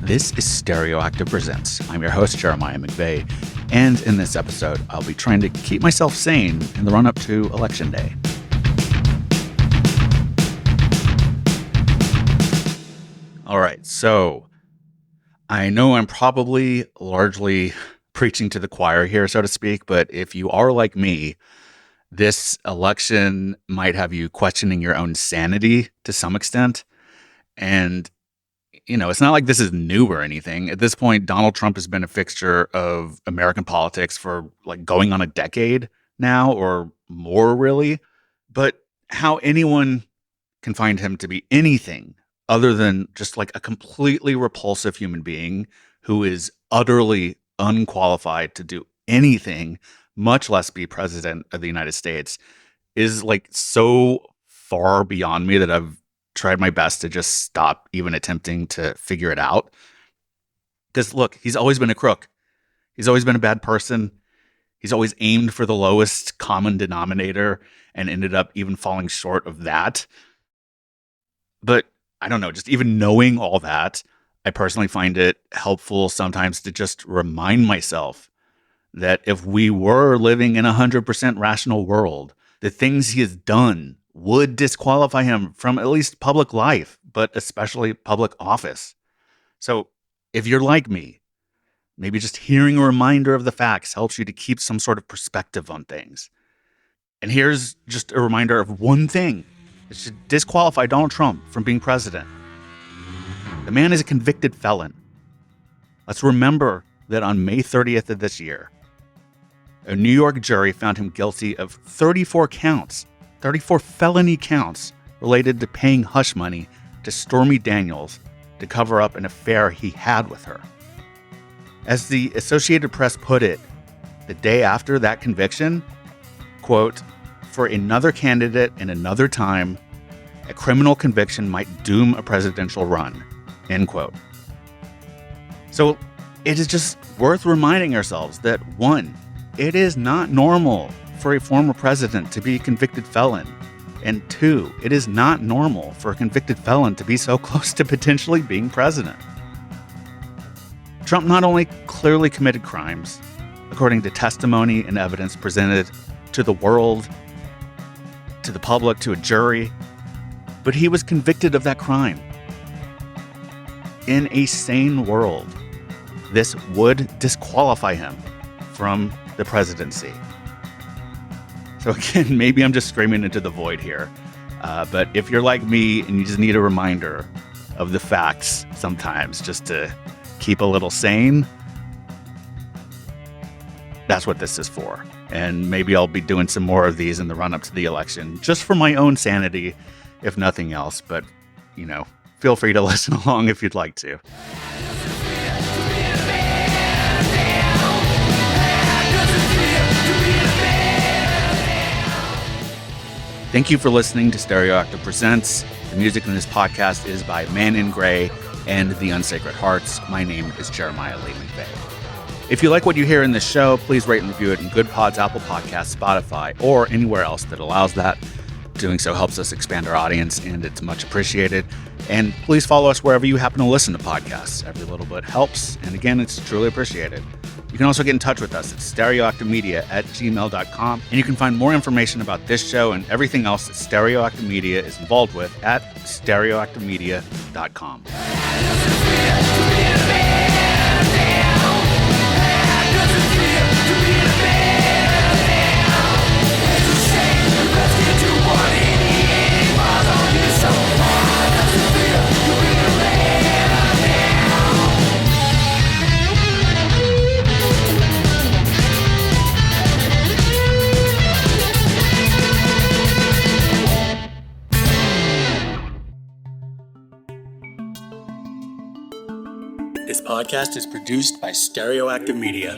This is Stereoactive Presents. I'm your host, Jeremiah McVeigh, and in this episode, I'll be trying to keep myself sane in the run-up to Election Day. All right, so I know I'm probably largely preaching to the choir here, so to speak, but if you are like me, this election might have you questioning your own sanity to some extent. And, it's not like this is new or anything. At this point, Donald Trump has been a fixture of American politics for like going on a decade now or more, really. But how anyone can find him to be anything other than just like a completely repulsive human being who is utterly unqualified to do anything, much less be president of the United States, is like so far beyond me that I've tried my best to just stop even attempting to figure it out. Because look, he's always been a crook. He's always been a bad person. He's always aimed for the lowest common denominator and ended up even falling short of that. But I don't know, just even knowing all that, I personally find it helpful sometimes to just remind myself that if we were living in a 100% rational world, the things he has done would disqualify him from at least public life, but especially public office. So if you're like me, maybe just hearing a reminder of the facts helps you to keep some sort of perspective on things. And here's just a reminder of one thing that should disqualify Donald Trump from being president. The man is a convicted felon. Let's remember that on May 30th of this year, a New York jury found him guilty of 34 felony counts related to paying hush money to Stormy Daniels to cover up an affair he had with her. As the Associated Press put it, the day after that conviction, quote, "For another candidate in another time, a criminal conviction might doom a presidential run," end quote. So it is just worth reminding ourselves that, one, it is not normal for a former president to be a convicted felon. And two, it is not normal for a convicted felon to be so close to potentially being president. Trump not only clearly committed crimes, according to testimony and evidence presented to the world, to the public, to a jury, but he was convicted of that crime. In a sane world, this would disqualify him from the presidency. So again, maybe I'm just screaming into the void here. But if you're like me and you just need a reminder of the facts sometimes just to keep a little sane, that's what this is for. And maybe I'll be doing some more of these in the run-up to the election, just for my own sanity, if nothing else. But, feel free to listen along if you'd like to. Thank you for listening to Stereoactive Presents. The music in this podcast is by Man in Gray and The Unsacred Hearts. My name is Jeremiah Lee McVeigh. If you like what you hear in this show, please rate and review it in Good Pods, Apple Podcasts, Spotify, or anywhere else that allows that. Doing so helps us expand our audience, and it's much appreciated. And please follow us wherever you happen to listen to podcasts. Every little bit helps, and again, it's truly appreciated. You can also get in touch with us at stereoactivemedia@gmail.com, and you can find more information about this show and everything else that Stereoactive Media is involved with at stereoactivemedia.com. This podcast is produced by Stereoactive Media.